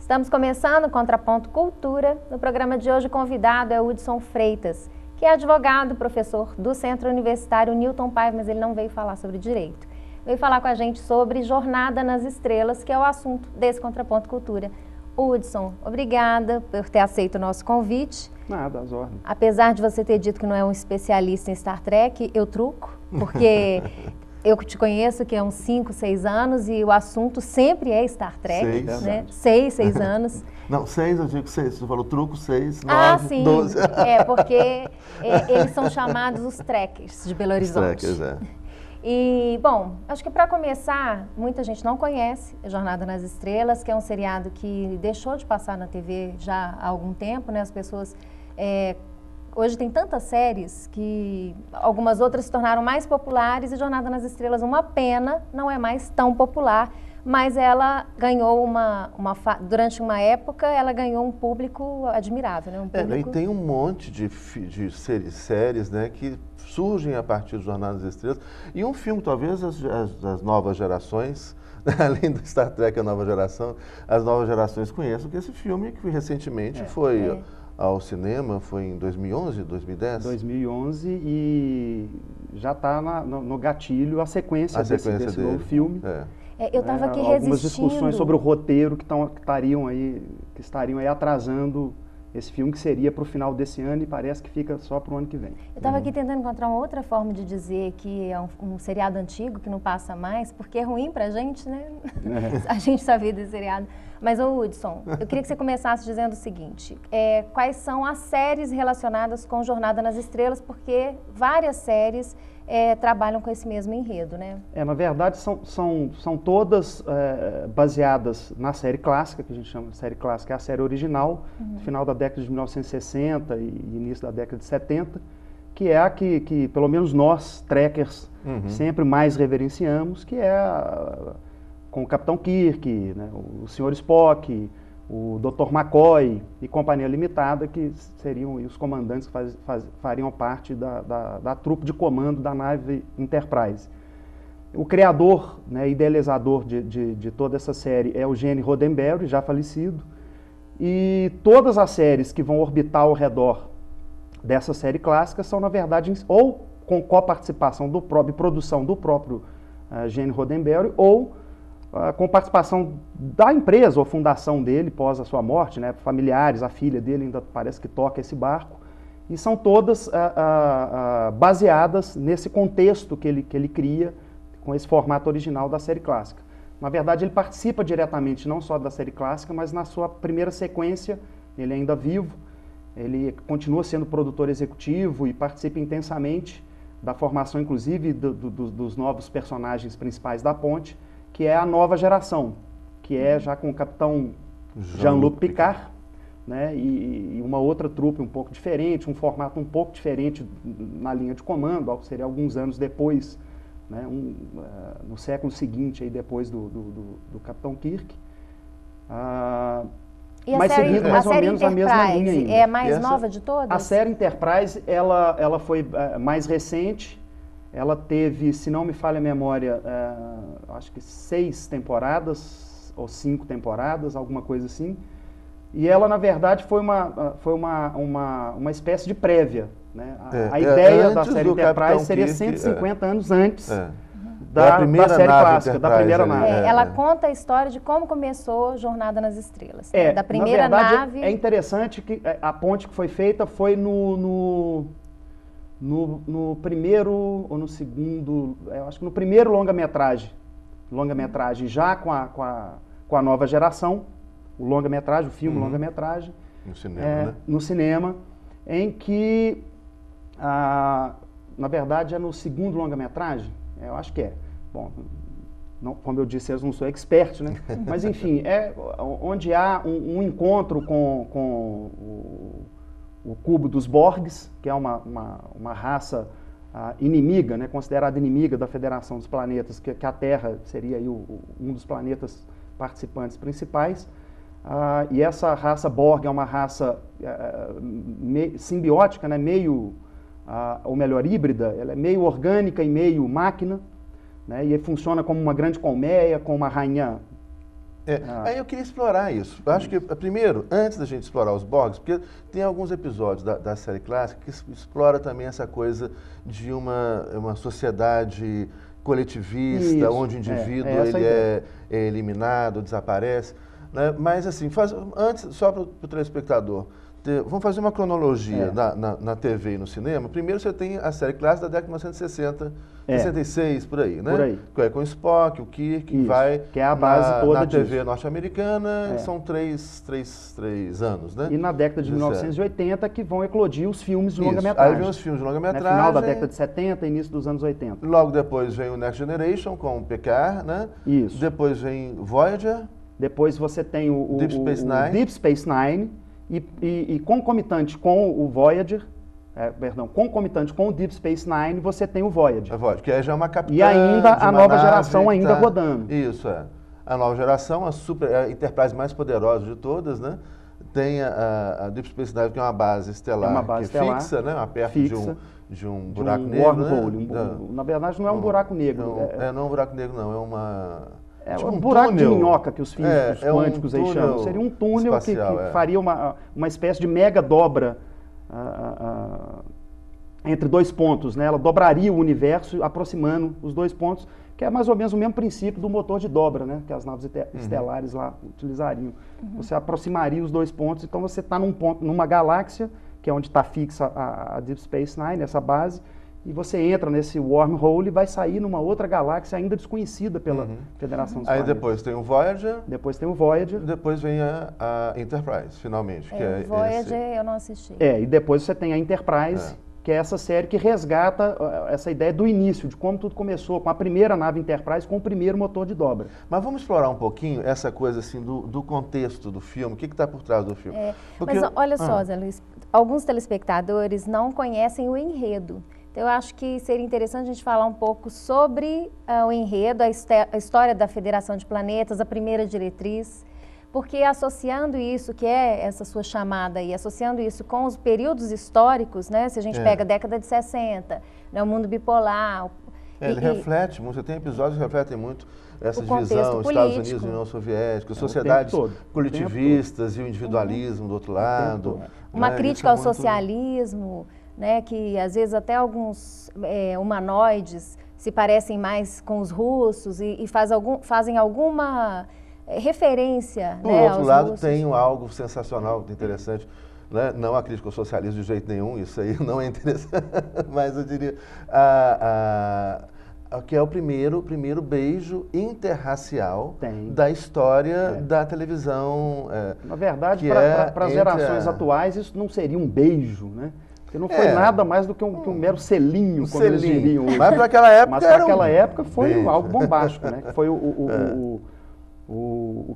Estamos começando o Contraponto Cultura. No programa de hoje o convidado é o Hudson Freitas, que é advogado, professor do Centro Universitário Newton Paiva, mas ele não veio falar sobre direito. Veio falar com a gente sobre Jornada nas Estrelas, que é o assunto desse Contraponto Cultura. Hudson, obrigada por ter aceito o nosso convite. Nada, às ordens. Apesar de você ter dito que não é um especialista em Star Trek, eu truco, porque eu te conheço que há uns 5, 6 anos e o assunto sempre é Star Trek, 6, né? 6 anos. Não, 6, eu digo 6, você falou truco, 6, 9, Ah, sim, 12. porque eles são chamados os trekkers de Belo Horizonte. Os trekkers, é. E, bom, acho que para começar, muita gente não conhece Jornada nas Estrelas, que é um seriado que deixou de passar na TV já há algum tempo, né? As pessoas... hoje tem tantas séries que algumas outras se tornaram mais populares e Jornada nas Estrelas, uma pena, não é mais tão popular, mas ela ganhou durante uma época, ela ganhou um público admirável, né? E tem um monte de séries, né, que surgem a partir de Jornada nas Estrelas. E um filme, talvez as novas gerações, além do Star Trek, a nova geração, as novas gerações conheçam, que esse filme que recentemente foi ao cinema, foi em 2011, 2010? 2011 e já está no gatilho a sequência desse novo filme. Eu estava aqui resistindo. Algumas discussões sobre o roteiro que estariam aí atrasando esse filme, que seria para o final desse ano e parece que fica só para o ano que vem. Eu estava aqui tentando encontrar uma outra forma de dizer que é um seriado antigo, que não passa mais, porque é ruim para a gente, né? A gente sabia desse seriado. Mas, ô Hudson, eu queria que você começasse dizendo o seguinte, quais são as séries relacionadas com Jornada nas Estrelas, porque várias séries trabalham com esse mesmo enredo, né? Na verdade, são todas baseadas na série clássica, que a gente chama de série clássica, é a série original, do final da década de 1960 e início da década de 70, que é a que pelo menos nós, trekkers, sempre mais reverenciamos, que é com o Capitão Kirk, né, o Sr. Spock, o Dr. McCoy e Companhia Limitada, que seriam os comandantes que fariam parte da trupe de comando da nave Enterprise. O criador, né, idealizador de toda essa série é o Gene Roddenberry, já falecido, e todas as séries que vão orbitar ao redor dessa série clássica são, na verdade, ou com coparticipação do próprio, produção do próprio Gene Roddenberry, ou com participação da empresa ou fundação dele pós a sua morte, né, familiares, a filha dele ainda parece que toca esse barco, e são todas baseadas nesse contexto que ele cria com esse formato original da série clássica. Na verdade, ele participa diretamente não só da série clássica, mas na sua primeira sequência, ele ainda vivo, ele continua sendo produtor executivo e participa intensamente da formação, inclusive, dos novos personagens principais da ponte, que é a nova geração, que é já com o capitão Jean-Luc Picard, né, e uma outra trupe um pouco diferente, um formato um pouco diferente na linha de comando, algo que seria alguns anos depois, né, no século seguinte, aí depois do Capitão Kirk. Mas seguindo mais ou menos a mesma linha ainda. É a mais nova de todas? A série Enterprise, ela foi mais recente. Ela teve, se não me falha a memória, acho que 6 temporadas, ou 5 temporadas, alguma coisa assim. E ela, na verdade, foi uma espécie de prévia, né? A ideia da série Enterprise seria 150 anos antes da série clássica, da primeira nave. Ela conta a história de como começou Jornada nas Estrelas. Da primeira na verdade, nave... É interessante que a ponte que foi feita foi no primeiro ou no segundo, eu acho que no primeiro longa-metragem já com a nova geração, o longa-metragem, o filme longa-metragem, no cinema, né? No cinema, em que, na verdade, é no segundo longa-metragem, eu acho que é. Bom, como eu disse, eu não sou expert, né? Mas, enfim, é onde há um encontro com o cubo dos Borgs, que é uma raça inimiga, né, considerada inimiga da Federação dos Planetas, que a Terra seria aí um dos planetas participantes principais. E essa raça Borg é uma raça simbiótica, né, ou melhor, híbrida, ela é meio orgânica e meio máquina, né, e funciona como uma grande colmeia, com uma rainha Aí eu queria explorar isso. Eu acho que, primeiro, antes da gente explorar os Borgs, porque tem alguns episódios da série clássica que explora também essa coisa de uma sociedade coletivista, onde o indivíduo ele é eliminado, desaparece. Né? Mas, assim, antes, só para o telespectador, vamos fazer uma cronologia na TV e no cinema. Primeiro você tem a série clássica da década de 1960, 66, por aí, né? Por aí. Que é com o Spock, o Kirk, Isso, vai que é a base toda na disso. TV norte-americana, são três anos, né? E na década de 1980 que vão eclodir os filmes de Isso. longa-metragem. Aí vem os filmes de No longa-metragem. final da década de 70, início dos anos 80. Logo depois vem o Next Generation com o Picard, né? Isso. Depois vem Voyager. Depois você tem o Deep Space Nine. E concomitante com o Voyager, concomitante com o Deep Space Nine, você tem o Voyager. A Voyager, que aí já é uma capitã E ainda de a uma nova nave geração que ainda rodando. Isso, a nova geração, a Enterprise mais poderosa de todas, né? Tem a Deep Space Nine, que é uma base estelar, fixa, né? Perto de um buraco negro. Wormhole. Na verdade, não é um buraco negro. Não é um buraco negro, não. É uma... tipo um buraco túnel de minhoca que os físicos quânticos aí chamam. Seria um túnel espacial, que faria uma espécie de mega dobra entre dois pontos, né? Ela dobraria o universo aproximando os dois pontos, que é mais ou menos o mesmo princípio do motor de dobra, né? Que as naves estelares lá utilizariam. Você aproximaria os dois pontos, então você está numa galáxia, que é onde está fixa a Deep Space Nine, essa base, e você entra nesse wormhole e vai sair numa outra galáxia ainda desconhecida pela Federação dos Planetas. Aí depois tem o Voyager. Depois tem o Voyager. Depois vem a Enterprise, finalmente. O Voyager eu não assisti. E depois você tem a Enterprise, que é essa série que resgata essa ideia do início, de como tudo começou, com a primeira nave Enterprise, com o primeiro motor de dobra. Mas vamos explorar um pouquinho essa coisa assim do contexto do filme, o que está por trás do filme. Mas olha só, Zé Luiz, alguns telespectadores não conhecem o enredo. Eu acho que seria interessante a gente falar um pouco sobre o enredo, a história da Federação de Planetas, a primeira diretriz, porque associando isso, que é essa sua chamada aí, associando isso com os períodos históricos, né? Se a gente pega a década de 60, né, o mundo bipolar... Ele reflete muito, tem episódios que refletem muito essa divisão, político, Estados Unidos e União Soviética, sociedades coletivistas e o individualismo do outro lado. Uma crítica ao socialismo... Né, que às vezes até alguns humanoides se parecem mais com os russos e fazem alguma referência. Por outro lado, tem algo sensacional, interessante, né? Não a crítica ao socialismo de jeito nenhum, isso aí não é interessante, mas eu diria que é o primeiro beijo interracial da história da televisão. Na verdade, para as gerações atuais, isso não seria um beijo, né? Porque não foi nada mais do que um mero selinho, como eles diriam hoje. Mas para aquela época, mas para aquela época foi algo bombástico, né? Foi o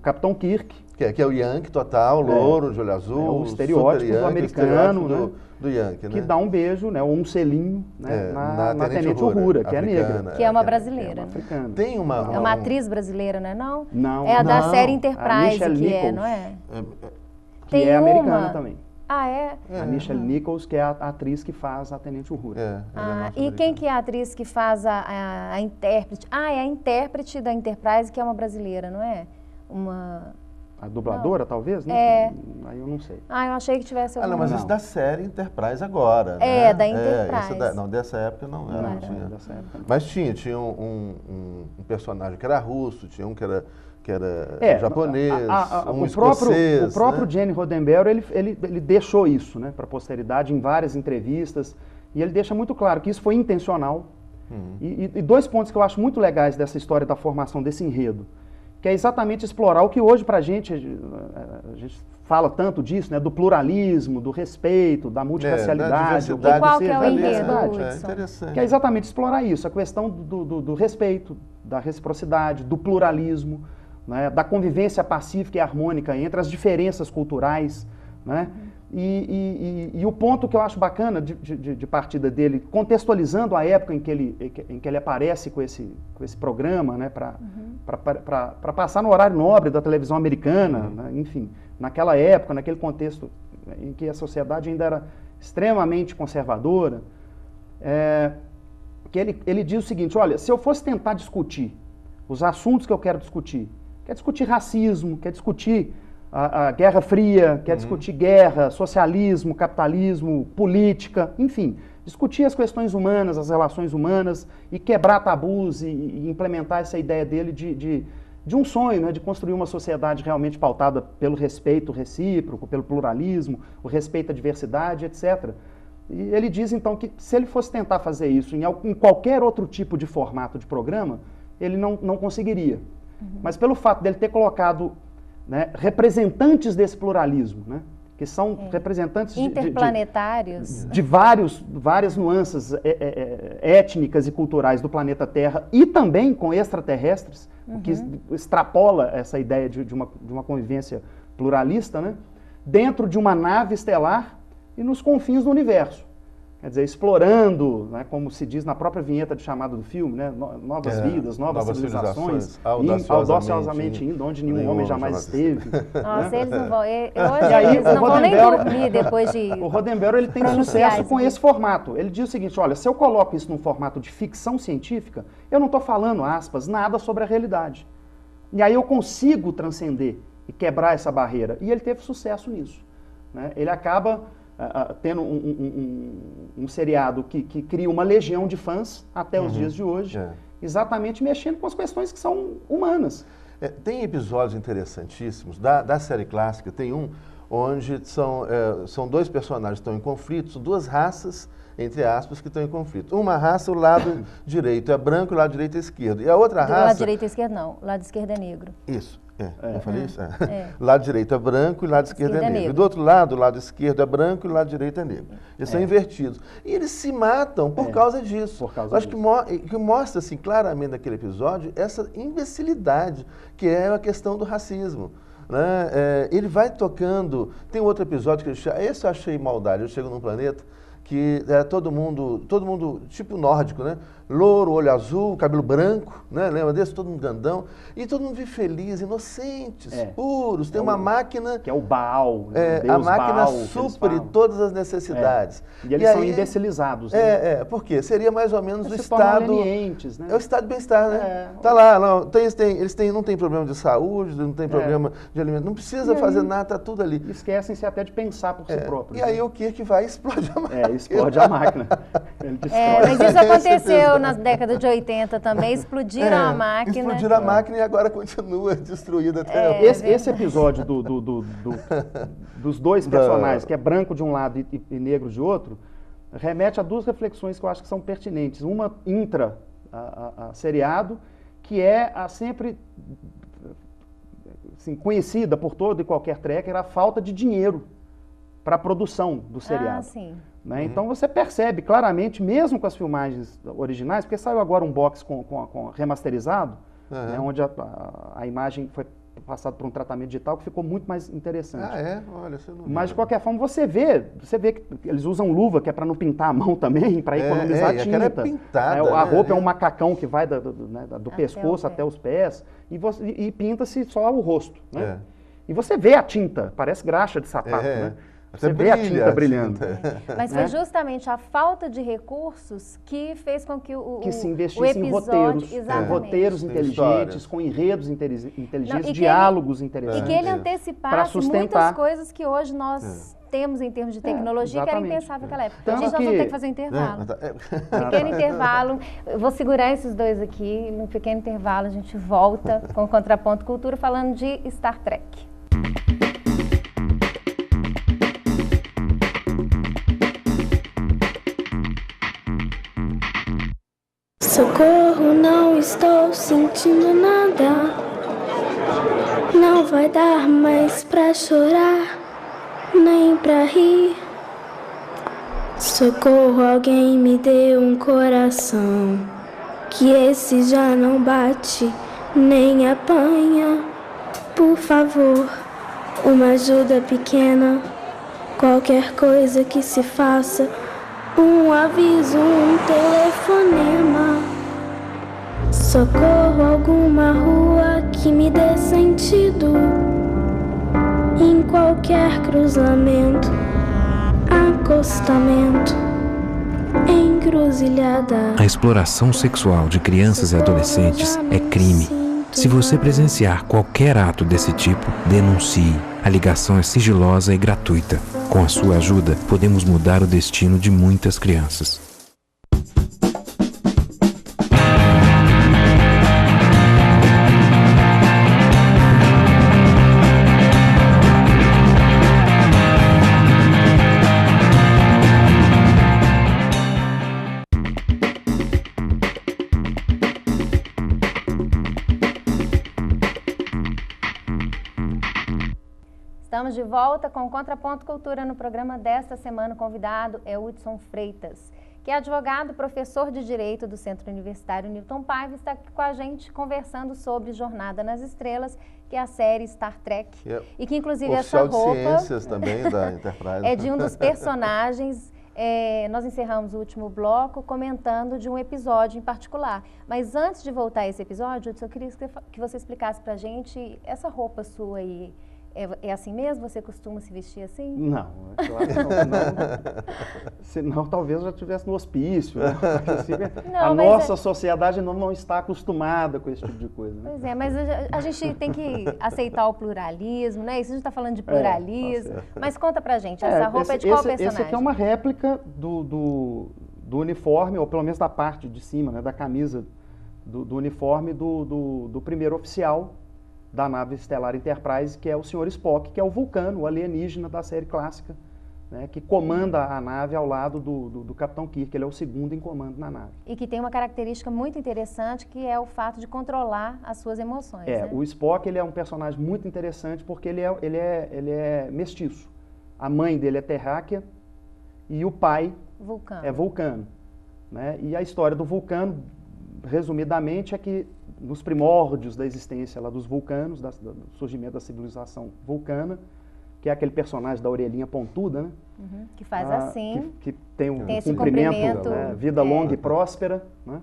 Capitão Kirk. Que é o Yankee total, louro, de olho azul. O estereótipo do americano, né? Do Yankee, né? Que dá um beijo, né? Ou um selinho, né? Na Tenente Uhura, que é negra. Que é uma brasileira. Africana. Tem uma... É uma atriz brasileira, não é não? Não. É a da série Enterprise, que não é? Que é americana também. Ah, é? A Nichelle Nichols, que é a atriz que faz a Tenente Uhura. E quem que é a atriz que faz a intérprete? É a intérprete da Enterprise, que é uma brasileira, não é? A dubladora, talvez? Né? Aí eu não sei. Eu achei que tivesse alguma... mas isso da série Enterprise agora, né? Da Enterprise. Não, dessa época não era. Não tinha. Dessa época não. Mas tinha um personagem que era russo, tinha um que era japonês, escocês. O próprio Gene Roddenberry, ele deixou isso, né, para a posteridade em várias entrevistas, e ele deixa muito claro que isso foi intencional. E dois pontos que eu acho muito legais dessa história da formação desse enredo, que é exatamente explorar o que hoje para a gente fala tanto disso, né, do pluralismo, do respeito, da multirracialidade. E qual que é o enredo, interessante. Que é exatamente explorar isso, a questão do respeito, da reciprocidade, do pluralismo, né, da convivência pacífica e harmônica entre as diferenças culturais, né? E o ponto que eu acho bacana de partida dele, contextualizando a época em que ele aparece com esse programa, né, para passar no horário nobre da televisão americana, né, enfim, naquela época, naquele contexto em que a sociedade ainda era extremamente conservadora, que ele diz o seguinte: olha, se eu fosse tentar discutir os assuntos que eu quero discutir, quer discutir racismo, quer discutir a Guerra Fria, quer discutir guerra, socialismo, capitalismo, política, enfim, discutir as questões humanas, as relações humanas e quebrar tabus e implementar essa ideia dele de um sonho, né, de construir uma sociedade realmente pautada pelo respeito recíproco, pelo pluralismo, o respeito à diversidade, etc. E ele diz, então, que se ele fosse tentar fazer isso em qualquer outro tipo de formato de programa, ele não conseguiria. Mas pelo fato dele ter colocado, né, representantes desse pluralismo, né, que são representantes interplanetários de várias nuances étnicas e culturais do planeta Terra e também com extraterrestres, o que extrapola essa ideia de uma convivência pluralista, né, dentro de uma nave estelar e nos confins do universo. Quer dizer, explorando, né, como se diz na própria vinheta de chamada do filme, né, novas vidas, novas civilizações, audaciosamente indo onde nenhum homem jamais esteve. Nossa, né? Eles não vão, eles não vão nem dormir depois de... O Roddenberry, ele tem sucesso com esse formato. Ele diz o seguinte, olha, se eu coloco isso num formato de ficção científica, eu não estou falando, aspas, nada sobre a realidade. E aí eu consigo transcender e quebrar essa barreira. E ele teve sucesso nisso. Né? Ele acaba... tendo um seriado que cria uma legião de fãs até os dias de hoje, exatamente mexendo com as questões que são humanas. Tem episódios interessantíssimos da série clássica, tem um onde são dois personagens que estão em conflito, são duas raças, entre aspas, que estão em conflito. Uma raça, o lado direito é branco, o lado direito é esquerdo. E a outra raça... O lado direito é esquerdo, não. O lado esquerdo é negro. Isso. Eu falei isso? O lado direito é branco e o lado esquerdo é negro. E do outro lado, o lado esquerdo é branco e o lado direito é negro. Eles são invertidos. E eles se matam por causa disso. Eu acho que mostra assim, claramente naquele episódio essa imbecilidade que é a questão do racismo. Né? Ele vai tocando... Tem outro episódio que esse eu achei maldade. Eu chego num planeta que todo mundo tipo nórdico, né? Louro, olho azul, cabelo branco, né? Lembra desse? Todo mundo grandão. E todo mundo vive feliz, inocentes, puros. Tem uma máquina... Que é o Baal. Né? A máquina Baal, supre todas as necessidades. E eles são imbecilizados. Né? Por quê? Seria mais ou menos o se estado... Né? É o estado de bem-estar, né? Tá lá, não, eles não têm problema de saúde, não tem problema de alimento. Não precisa fazer nada, tá tudo ali. Esquecem-se até de pensar por si próprios. E aí o Kirk vai e explode a máquina. Explode a máquina. Ele destrói. Mas isso aconteceu na década de 80 também, explodiram a máquina. Explodiram a máquina e agora continua destruída até hoje. Esse episódio dos dois personagens, que é branco de um lado e negro de outro, remete a duas reflexões que eu acho que são pertinentes. Uma intra a seriado, que é sempre assim, conhecida por todo e qualquer tracker, a falta de dinheiro para a produção do seriado. Sim. Né? Então você percebe claramente, mesmo com as filmagens originais, porque saiu agora um box com remasterizado, né, onde a imagem foi passada por um tratamento digital que ficou muito mais interessante. Olha, você não Mas de qualquer forma você vê que eles usam luva, que é para não pintar a mão também, para economizar tinta. É pintada, a roupa é um macacão que vai do pescoço até os pés e pinta-se só o rosto. Né? E você vê a tinta, parece graxa de sapato, né? Você vê a tinta brilhando. Mas foi justamente a falta de recursos que fez com que que se investisse em roteiros, roteiros inteligentes, com enredos inteligentes, diálogos interessantes. E que ele antecipasse muitas coisas que hoje nós temos em termos de tecnologia que era impensável naquela época. Nós vamos ter que fazer um intervalo. Pequeno intervalo. Eu vou segurar esses dois aqui. No pequeno intervalo a gente volta com o Contraponto Cultura falando de Star Trek. Socorro, não estou sentindo nada. Não vai dar mais pra chorar, nem pra rir. Socorro, alguém me dê um coração, que esse já não bate, nem apanha. Por favor, uma ajuda pequena, qualquer coisa que se faça. Um aviso, um telefonema. Socorro, alguma rua que me dê sentido. Em qualquer cruzamento, acostamento, encruzilhada. A exploração sexual de crianças e adolescentes é crime. do Se você presenciar qualquer ato desse tipo, denuncie. A ligação é sigilosa e gratuita. Com a sua ajuda, podemos mudar o destino de muitas crianças. Estamos de volta com o Contraponto Cultura no programa desta semana. O convidado é Hudson Freitas, que é advogado, professor de Direito do Centro Universitário Newton Paiva, está aqui com a gente conversando sobre Jornada nas Estrelas, que é a série Star Trek, e que inclusive essa roupa de ciências também da Enterprise. É de um dos personagens. Nós encerramos o último bloco comentando de um episódio em particular. Mas antes de voltar a esse episódio, Hudson, eu queria que você explicasse pra gente essa roupa sua aí. É assim mesmo? Você costuma se vestir assim? Não, é claro que não. Senão talvez já estivesse no hospício. Né? A nossa sociedade não está acostumada com esse tipo de coisa. Né? Pois é, mas a gente tem que aceitar o pluralismo, né? Isso a gente está falando de pluralismo. Mas conta pra gente, essa roupa é de qual personagem? Esse aqui é uma réplica do uniforme, ou pelo menos da parte de cima, né, da camisa do uniforme do primeiro oficial da nave estelar Enterprise, que é o Sr. Spock, que é o Vulcano, o alienígena da série clássica, né, que comanda a nave ao lado do Capitão Kirk. Ele é o segundo em comando na nave. E que tem uma característica muito interessante, que é o fato de controlar as suas emoções. Né? O Spock ele é um personagem muito interessante porque ele é mestiço. A mãe dele é terráquea e o pai é vulcano. Né? E a história do Vulcano, resumidamente, é que nos primórdios da existência lá dos vulcanos, do surgimento da civilização vulcana, que é aquele personagem da orelhinha pontuda, né? Que faz assim. Que tem um cumprimento, né? Vida longa e próspera. Né?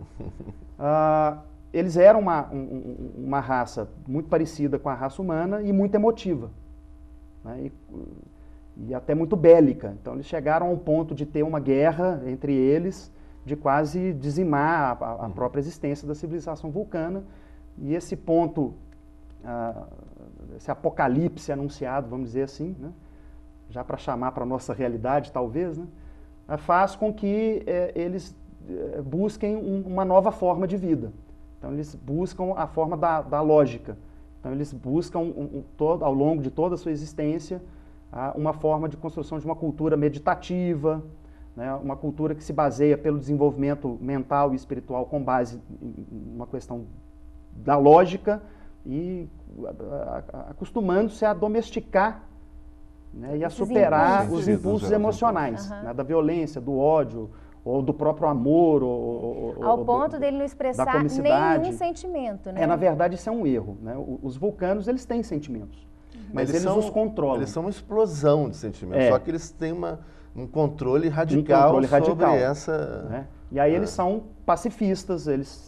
Eles eram uma raça muito parecida com a raça humana e muito emotiva. Né? E até muito bélica. Então eles chegaram ao ponto de ter uma guerra entre eles, de quase dizimar a própria existência da civilização vulcana. E esse ponto, esse apocalipse anunciado, vamos dizer assim, né, já para chamar para a nossa realidade, talvez, né, faz com que eles busquem uma nova forma de vida. Então, eles buscam a forma da lógica. Então, eles buscam, ao longo de toda a sua existência, uma forma de construção de uma cultura meditativa, né, uma cultura que se baseia pelo desenvolvimento mental e espiritual com base em uma questão da lógica e acostumando-se a domesticar, né, e a superar os impulsos emocionais, né, da violência, do ódio, ou do próprio amor. Ao ponto dele não expressar nenhum sentimento. Né? Na verdade, isso é um erro. Né? Os vulcanos, eles têm sentimentos, mas eles os controlam. Eles são uma explosão de sentimentos, só que eles têm um controle radical sobre essa... Né? E aí eles são pacifistas, eles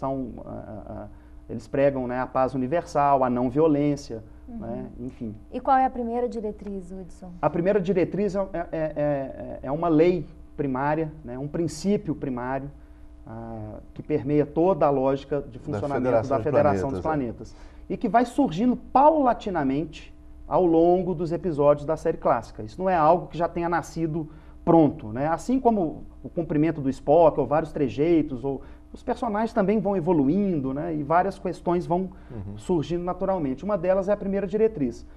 pregam, né, a paz universal, a não violência, né? Enfim. E qual é a primeira diretriz, Hudson? A primeira diretriz é uma lei primária, né, um princípio primário que permeia toda a lógica de funcionamento da Federação dos Planetas. E que vai surgindo paulatinamente ao longo dos episódios da série clássica. Isso não é algo que já tenha nascido pronto, né? Assim como o cumprimento do Spock, ou vários trejeitos, ou os personagens também vão evoluindo, né? E várias questões vão surgindo naturalmente. Uma delas é a primeira diretriz.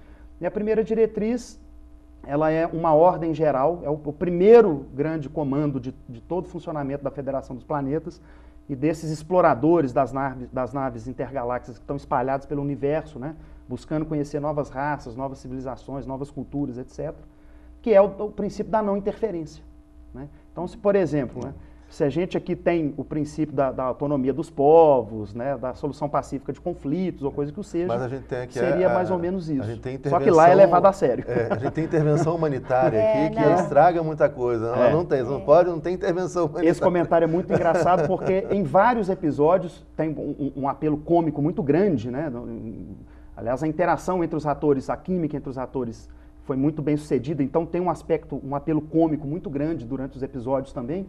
E a primeira diretriz, ela é uma ordem geral, é o primeiro grande comando de todo o funcionamento da Federação dos Planetas e desses exploradores das naves intergalácticas que estão espalhados pelo universo, né? Buscando conhecer novas raças, novas civilizações, novas culturas, etc., que é o princípio da não interferência. Né? Então, se, por exemplo, né, se a gente aqui tem o princípio da autonomia dos povos, né, da solução pacífica de conflitos, ou coisa que o seja, mas a gente tem aqui seria mais ou menos isso. A gente tem só que lá é levado a sério. A gente tem intervenção humanitária aqui que estraga muita coisa. Ela não tem, não tem intervenção humanitária. Esse comentário é muito engraçado porque em vários episódios tem um apelo cômico muito grande, né? Aliás, a interação entre os atores, a química entre os atores foi muito bem sucedida, então tem um apelo cômico muito grande durante os episódios também.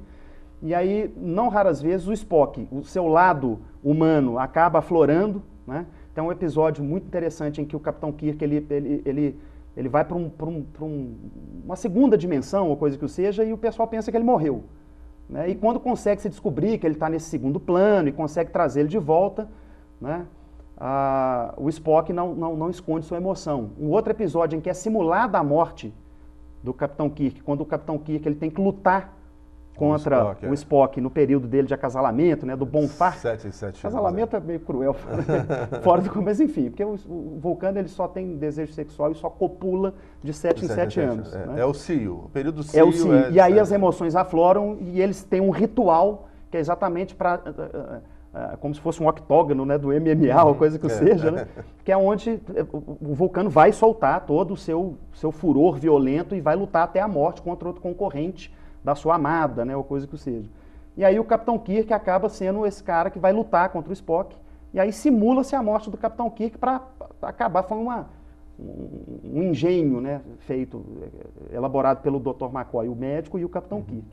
E aí, não raras vezes, o Spock, o seu lado humano acaba aflorando, né? Tem um episódio muito interessante em que o Capitão Kirk ele vai para uma segunda dimensão, ou coisa que seja, e o pessoal pensa que ele morreu. Né? E quando consegue se descobrir que ele está nesse segundo plano e consegue trazer ele de volta, né? O Spock não esconde sua emoção. Um outro episódio em que é simulada a morte do Capitão Kirk, quando o Capitão Kirk ele tem que lutar contra o Spock no período dele de acasalamento, né, do Bonfar. 7 em 7 anos. Acasalamento é meio cruel, fora do mas enfim, porque o Vulcano ele só tem desejo sexual e só copula de 7 em 7 anos. É, né? é o cio, o período cio. É o cio. E aí as emoções afloram e eles têm um ritual que é exatamente para como se fosse um octógono, né, do MMA ou coisa que seja, né, que é onde o Vulcano vai soltar todo o seu furor violento e vai lutar até a morte contra outro concorrente da sua amada, né, ou coisa que seja. E aí o Capitão Kirk acaba sendo esse cara que vai lutar contra o Spock, e aí simula-se a morte do Capitão Kirk para acabar. Foi um engenho, né, feito, elaborado pelo Dr. McCoy, o médico, e o Capitão Kirk.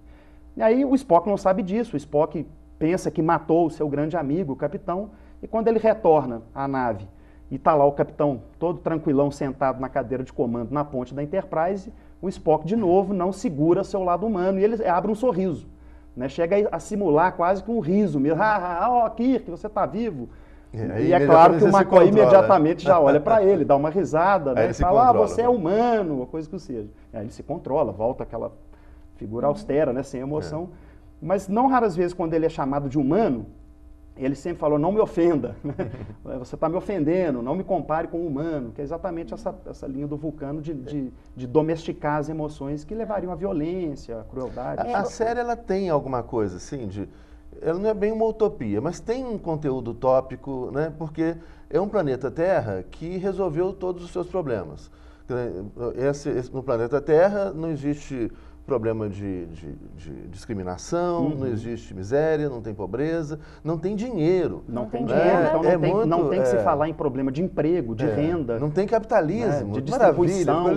E aí o Spock não sabe disso, o Spock pensa que matou o seu grande amigo, o capitão, e quando ele retorna à nave e está lá o capitão todo tranquilão sentado na cadeira de comando na ponte da Enterprise, o Spock de novo não segura seu lado humano e ele abre um sorriso, né? Chega a simular quase que um riso mesmo. Kirk, você está vivo. E é claro que o McCoy imediatamente já olha para ele, dá uma risada, né? E fala, você é humano, ou coisa que seja. Aí ele se controla, volta aquela figura austera, né? Sem emoção. Mas não raras vezes, quando ele é chamado de humano, ele sempre falou, não me ofenda, você está me ofendendo, não me compare com o humano, que é exatamente essa linha do Vulcano de domesticar as emoções que levariam à violência, à crueldade. A série ela tem alguma coisa assim, ela não é bem uma utopia, mas tem um conteúdo utópico, né, porque é um planeta Terra que resolveu todos os seus problemas. No planeta Terra não existe problema de discriminação, não existe miséria, não tem pobreza, não tem dinheiro. Não tem dinheiro, então não tem que se falar em problema de emprego, de renda. Não tem capitalismo, de distribuição,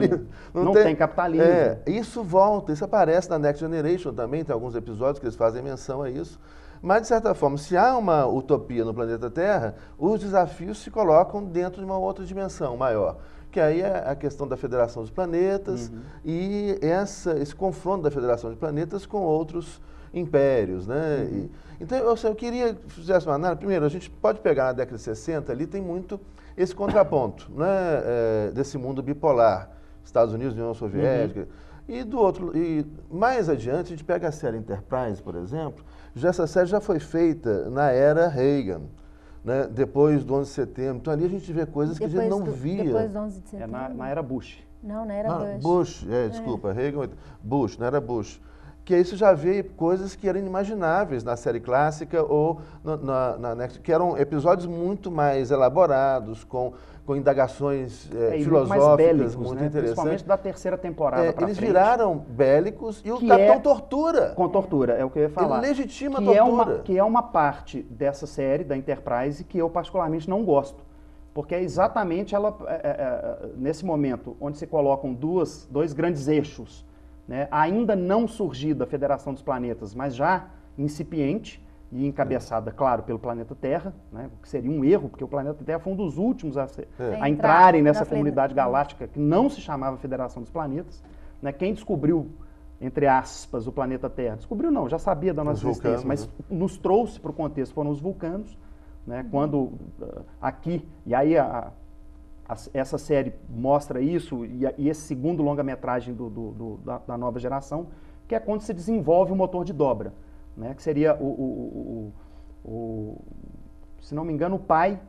não tem capitalismo. Isso volta, isso aparece na Next Generation também, tem alguns episódios que eles fazem menção a isso. Mas, de certa forma, se há uma utopia no planeta Terra, os desafios se colocam dentro de uma outra dimensão maior. Que aí é a questão da Federação dos Planetas e esse confronto da Federação de Planetas com outros impérios, né? Então, eu queria que fizesse uma análise. Primeiro, a gente pode pegar na década de 60, ali tem muito esse contraponto, né? Desse mundo bipolar, Estados Unidos, União Soviética, e mais adiante, a gente pega a série Enterprise, por exemplo, essa série já foi feita na era Reagan. Né, depois do 11 de setembro. Então ali a gente vê coisas que a gente não via. Depois do 11 de setembro. Na era Bush. Não, na era Bush. Desculpa, Reagan, Bush, não era Bush. Que aí você já vê coisas que eram inimagináveis na série clássica ou na Next, que eram episódios muito mais elaborados, com indagações filosóficas muito interessantes. Principalmente da terceira temporada para eles frente. Viraram bélicos e o capitão tortura. Com tortura, é o que eu ia falar. Ele legitima a tortura. Que é uma parte dessa série, da Enterprise, que eu particularmente não gosto. Porque é exatamente ela, nesse momento, onde se colocam dois grandes eixos, né, ainda não surgida a Federação dos Planetas, mas já incipiente, e encabeçada, claro, pelo planeta Terra, né, o que seria um erro, porque o planeta Terra foi um dos últimos a entrarem nessa comunidade galáctica que não se chamava Federação dos Planetas. Né, quem descobriu, entre aspas, o planeta Terra? Descobriu não, já sabia da nossa existência, mas nos trouxe para o contexto, foram os vulcanos, né, quando aqui, e aí essa série mostra isso, e esse segundo longa-metragem da nova geração, que é quando se desenvolve o motor de dobra. Né, que seria se não me engano, o pai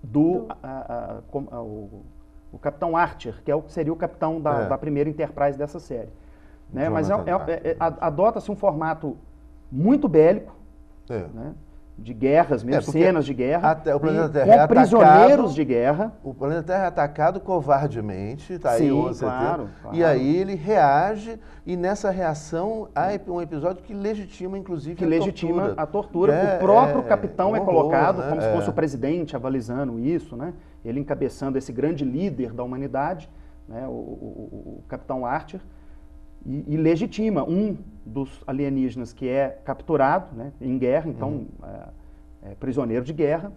do Capitão Archer, que seria o capitão da primeira Enterprise dessa série. Né, mas adota-se um formato muito bélico, né, de guerras, mesmo cenas de guerra, até o planeta Terra com prisioneiros de guerra. O planeta Terra é atacado covardemente, tá aí 11 de setembro, claro. E aí ele reage, e nessa reação há um episódio que legitima, inclusive, a tortura. O próprio capitão é colocado, né? como se fosse o presidente avalizando isso, né? Ele encabeçando esse grande líder da humanidade, né? o Capitão Archer, e legitima um dos alienígenas que é capturado, né, em guerra, então prisioneiro de guerra,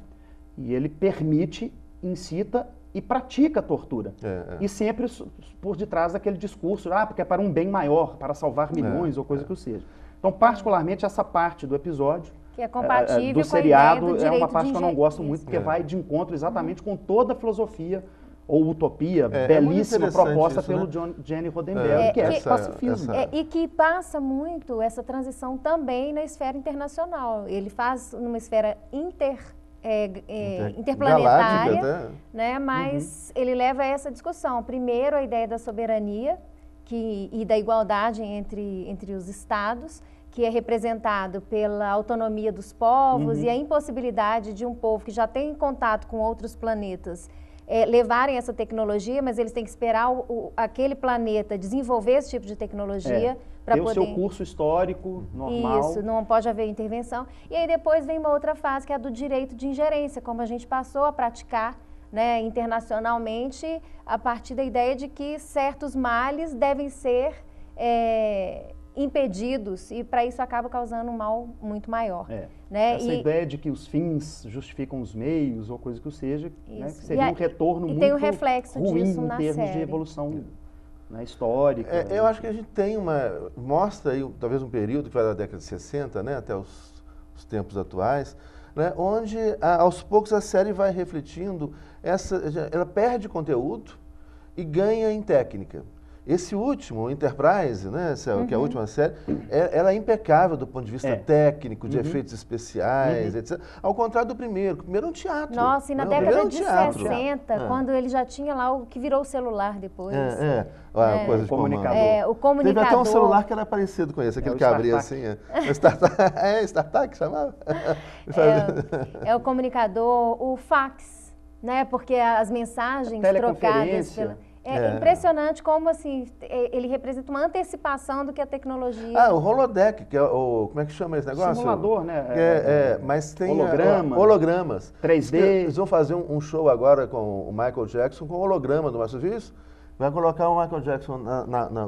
E ele permite, incita e pratica a tortura. E sempre por detrás daquele discurso, porque é para um bem maior, para salvar milhões ou coisa que seja. Então, particularmente, essa parte do episódio que é compatível do seriado com a ideia do é uma direito parte que eu não gosto muito, porque vai de encontro exatamente com toda a filosofia ou utopia belíssima proposta isso, pelo Gianni Roddenberry, que é o pacifismo. E que passa muito essa transição também na esfera internacional. Ele faz numa esfera interplanetária, né? Mas ele leva a essa discussão. Primeiro, a ideia da soberania e da igualdade entre os estados, que é representado pela autonomia dos povos e a impossibilidade de um povo que já tem contato com outros planetas levarem essa tecnologia, mas eles têm que esperar aquele planeta desenvolver esse tipo de tecnologia para poder... ter o seu curso histórico normal. Isso, não pode haver intervenção. E aí depois vem uma outra fase, que é a do direito de ingerência, como a gente passou a praticar, né, internacionalmente, a partir da ideia de que certos males devem ser impedidos, e para isso acaba causando um mal muito maior. Né? Essa ideia de que os fins justificam os meios, ou coisa que seja, né, que seria um retorno muito tem um reflexo ruim disso em na termos série. de evolução histórica. Eu acho que a gente tem mostra aí talvez um período que vai da década de 60, né, até os tempos atuais, né, onde aos poucos a série vai refletindo, ela perde conteúdo e ganha em técnica. Esse último, o Enterprise, né, que é a última série, ela é impecável do ponto de vista técnico, de efeitos especiais, etc. Ao contrário do primeiro. O primeiro é um teatro. Nossa, e na década de 60, quando ele já tinha lá o que virou o celular depois. A coisa de comunicador. O comunicador. Teve até um celular que era parecido com esse, aquele que abria assim. StarTAC chamava? O comunicador, o fax, né, porque as mensagens trocadas pela... É impressionante como, assim, ele representa uma antecipação do que a tecnologia... O holodeck, que é como é que chama esse negócio? Simulador, né? Mas tem hologramas. 3D. Eles vão fazer um show agora com o Michael Jackson com holograma do Márcio Viz. Vai colocar o Michael Jackson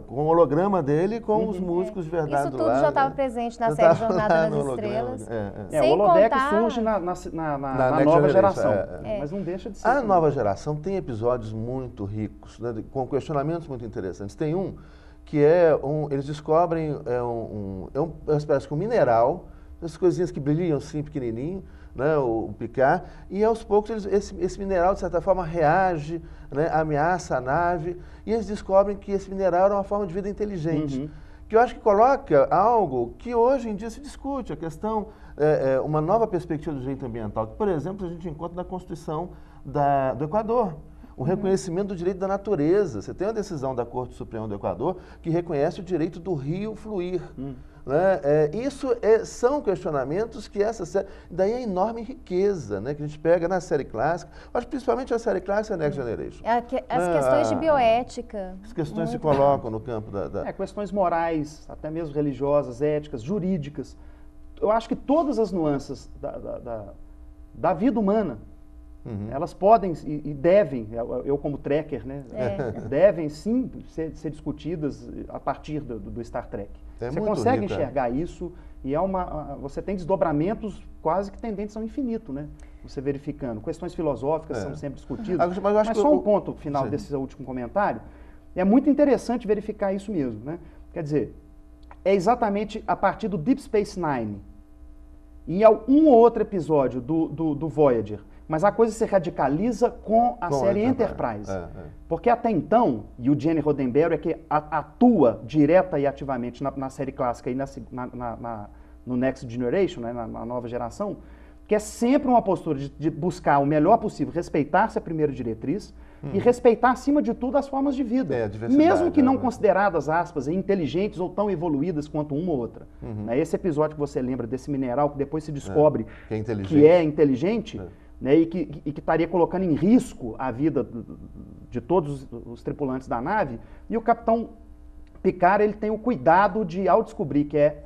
com o holograma dele com os músicos de verdade do lado. Isso tudo lá, já estava presente na série Jornada nas Estrelas. O holodeck surge na nova geração, mas não deixa de ser. A nova geração tem episódios muito ricos, né, com questionamentos muito interessantes. Tem um que eles descobrem, parece que um mineral, essas coisinhas que brilham assim, pequenininho, né, o Picard, e aos poucos esse mineral, de certa forma, reage, né, ameaça a nave, e eles descobrem que esse mineral era uma forma de vida inteligente, que eu acho que coloca algo que hoje em dia se discute, a questão, uma nova perspectiva do direito ambiental, que, por exemplo, a gente encontra na Constituição do Equador, o reconhecimento do direito da natureza. Você tem uma decisão da Corte Suprema do Equador que reconhece o direito do rio fluir. Né? São questionamentos que essa série... Daí a enorme riqueza, né, que a gente pega na série clássica, acho que principalmente a série clássica e a Next Generation. As questões de bioética. As questões se colocam no campo questões morais, até mesmo religiosas, éticas, jurídicas. Eu acho que todas as nuances da vida humana, elas podem e devem, eu como trekker, né, devem sim ser discutidas a partir do Star Trek. Você consegue enxergar isso e você tem desdobramentos quase que tendentes ao infinito, né? Você verificando. Questões filosóficas são sempre discutidas. Mas só um ponto final desse último comentário. É muito interessante verificar isso mesmo, né? Quer dizer, é exatamente a partir do Deep Space Nine e um ou outro episódio do Voyager, mas a coisa se radicaliza com a série Enterprise. Porque até então, e o Gianni Roddenberry é que atua direta e ativamente na série clássica e no Next Generation, né, na nova geração, que é sempre uma postura de buscar o melhor possível, respeitar-se a primeira diretriz e respeitar, acima de tudo, as formas de vida. Mesmo que não consideradas, aspas, inteligentes ou tão evoluídas quanto uma ou outra. Esse episódio que você lembra desse mineral, que depois se descobre que é inteligente, né, e que estaria colocando em risco a vida de todos os tripulantes da nave, e o capitão Picard, ele tem o cuidado de, ao descobrir que é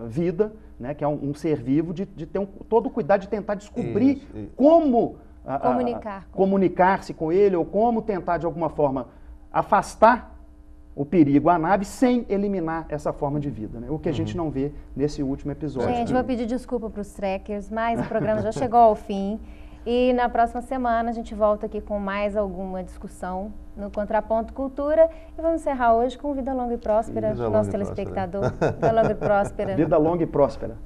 vida, né, que é um ser vivo, de ter todo o cuidado de tentar descobrir como comunicar-se com ele, ou como tentar, de alguma forma, afastar o perigo à nave sem eliminar essa forma de vida, né? O que a gente não vê nesse último episódio. Gente, vou pedir desculpa para os trekkers, mas o programa já chegou ao fim. E na próxima semana a gente volta aqui com mais alguma discussão no Contraponto Cultura. E vamos encerrar hoje com Vida Longa e Próspera, Vida nosso longa e telespectador. Vida longa e próspera. Vida longa e próspera.